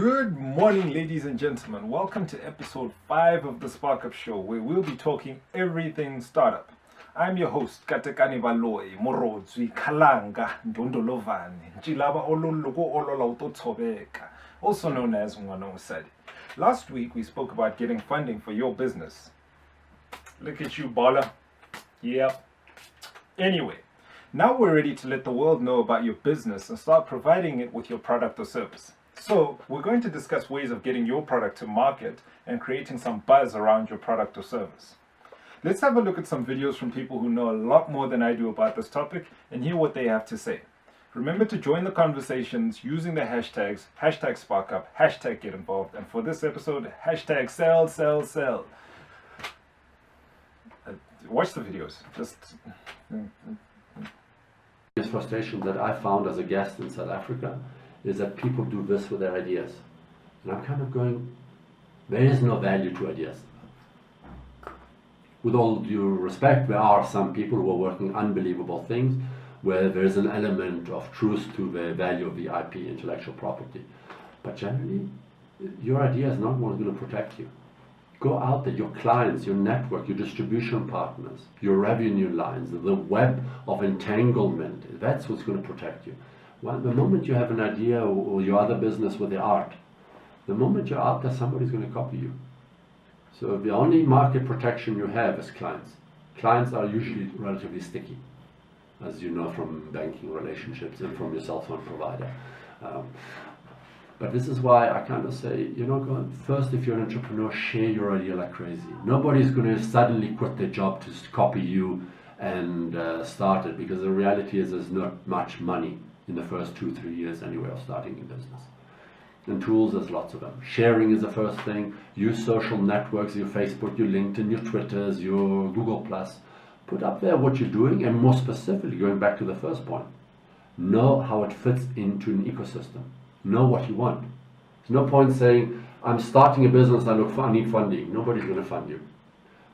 Good morning, ladies and gentlemen. Welcome to episode 5 of the Sparkup show, where we'll be talking everything startup. I'm your host, Katekani Valoi, Morozwi, Kalanga, Ndondolovani, Njilaba Ololuko Ololautotobeka, also known as Ngwana Usadi. Last week, we spoke about getting funding for your business. Look at you, baller. Yeah. Anyway, now we're ready to let the world know about your business and start providing it with your product or service. So, we're going to discuss ways of getting your product to market and creating some buzz around your product or service. Let's have a look at some videos from people who know a lot more than I do about this topic and hear what they have to say. Remember to join the conversations using the hashtags, hashtag Sparkup, hashtag get involved, and for this episode, hashtag sell. Watch the videos. Biggest frustration that I found as a guest in South Africa is that people do this with their ideas. And I'm kind of going, there is no value to ideas. With all due respect, there are some people who are working unbelievable things where there is an element of truth to the value of the IP, intellectual property. But generally, your idea is not what's going to protect you. Go out there, your clients, your network, your distribution partners, your revenue lines, the web of entanglement, that's what's going to protect you. Well, the moment you have an idea or your other business with the art, the moment you're out there, somebody's going to copy you. So the only market protection you have is clients. Clients are usually relatively sticky, as you know from banking relationships and from your cell phone provider. But this is why I kind of say, first, if you're an entrepreneur, share your idea like crazy. Nobody's going to suddenly quit their job to copy you and start it, because the reality is there's not much money in the first 2-3 years anyway of starting a business. And tools, there's lots of them. Sharing is the first thing. Use social networks, your Facebook, your LinkedIn, your Twitters, your Google+. Put up there what you're doing, and more specifically, going back to the first point, know how it fits into an ecosystem. Know what you want. There's no point saying, I'm starting a business, I need funding. Nobody's going to fund you.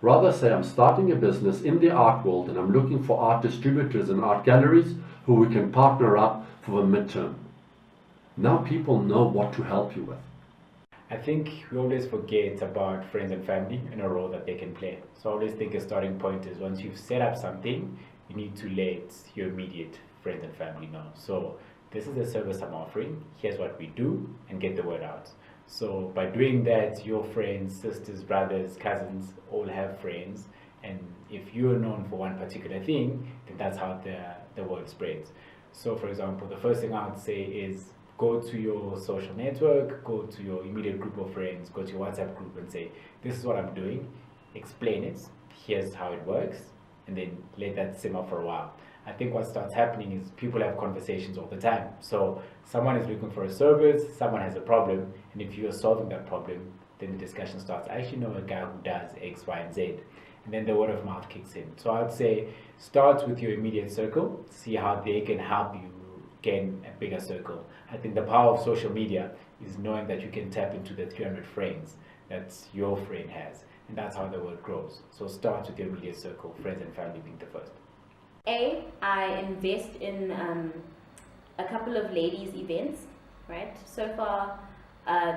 Rather say, I'm starting a business in the art world and I'm looking for art distributors and art galleries who we can partner up for the midterm. Now people know what to help you with. I think we always forget about friends and family and a role that they can play. So I always think a starting point is once you've set up something, you need to let your immediate friends and family know. So this is the service I'm offering, here's what we do, and get the word out. So by doing that, your friends, sisters, brothers, cousins all have friends, and if you're known for one particular thing, then that's how the word spreads. So for example, the first thing I would say is go to your social network, go to your immediate group of friends, go to your WhatsApp group and say, this is what I'm doing, explain it, here's how it works, and then let that simmer for a while. I think what starts happening is people have conversations all the time. So someone is looking for a service, someone has a problem, and if you are solving that problem, then the discussion starts. I actually know a guy who does X, Y, and Z, and then the word of mouth kicks in. So I'd say start with your immediate circle, see how they can help you gain a bigger circle. I think the power of social media is knowing that you can tap into the 300 friends that your friend has, and that's how the world grows. So start with your immediate circle, friends and family being the first. I invest in a couple of ladies events, right? So far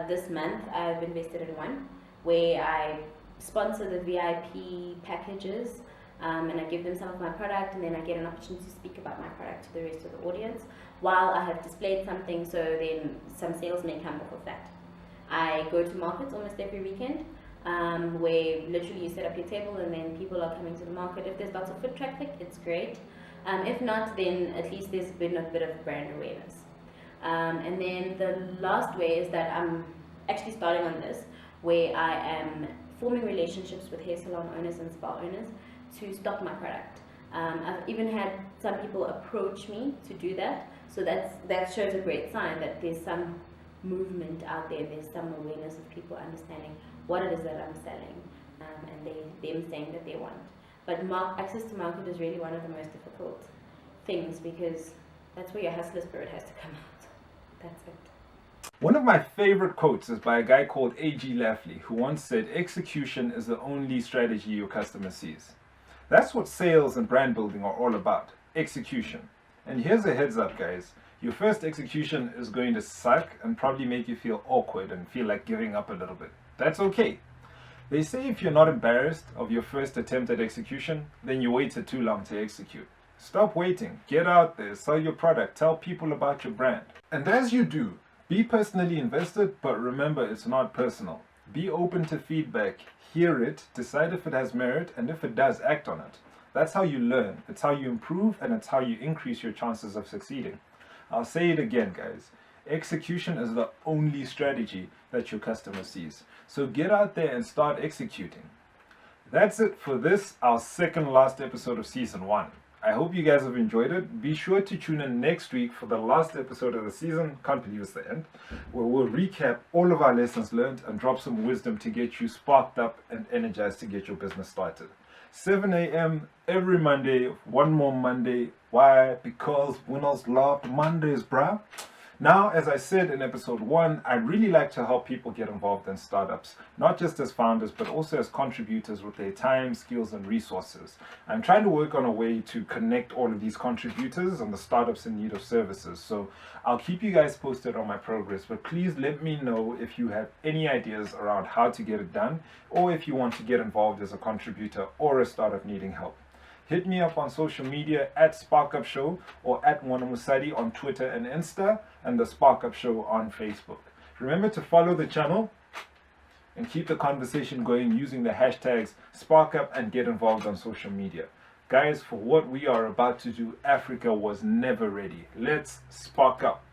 this month I've invested in one where I sponsor the VIP packages and I give them some of my product, and then I get an opportunity to speak about my product to the rest of the audience while I have displayed something, so then some sales may come off of that. I go to markets almost every weekend where literally you set up your table and then people are coming to the market. If there's lots of foot traffic, it's great. If not, then at least there's been a bit of brand awareness. And then the last way is that I'm actually starting on this, where I am forming relationships with hair salon owners and spa owners to stock my product. I've even had some people approach me to do that, so that shows a great sign that there's some movement out there, there's some awareness of people understanding what it is that I'm selling, and them saying that they want. But access to market is really one of the most difficult things, because that's where your hustler spirit has to come out. That's it. One of my favorite quotes is by a guy called A.G. Lafley, who once said, execution is the only strategy your customer sees. That's what sales and brand building are all about, execution. And here's a heads up, guys. Your first execution is going to suck and probably make you feel awkward and feel like giving up a little bit. That's okay. They say if you're not embarrassed of your first attempt at execution, then you waited too long to execute. Stop waiting. Get out there, sell your product, tell people about your brand. And as you do, be personally invested, but remember it's not personal. Be open to feedback, hear it, decide if it has merit, and if it does, act on it. That's how you learn, it's how you improve, and it's how you increase your chances of succeeding. I'll say it again, guys. Execution is the only strategy that your customer sees. So get out there and start executing. That's it for this, our second last episode of season 1. I hope you guys have enjoyed it. Be sure to tune in next week for the last episode of the season, can't believe it's the end, where we'll recap all of our lessons learned and drop some wisdom to get you sparked up and energized to get your business started. 7 a.m. every Monday, one more Monday. Why? Because winners love Mondays, bruh. Now, as I said in episode 1, I really like to help people get involved in startups, not just as founders, but also as contributors with their time, skills, and resources. I'm trying to work on a way to connect all of these contributors and the startups in need of services. So I'll keep you guys posted on my progress, but please let me know if you have any ideas around how to get it done, or if you want to get involved as a contributor or a startup needing help. Hit me up on social media at Sparkup Show or at Mwanamusadi on Twitter and Insta, and the Sparkup Show on Facebook. Remember to follow the channel and keep the conversation going using the hashtags Sparkup and get involved on social media. Guys, for what we are about to do, Africa was never ready. Let's spark up.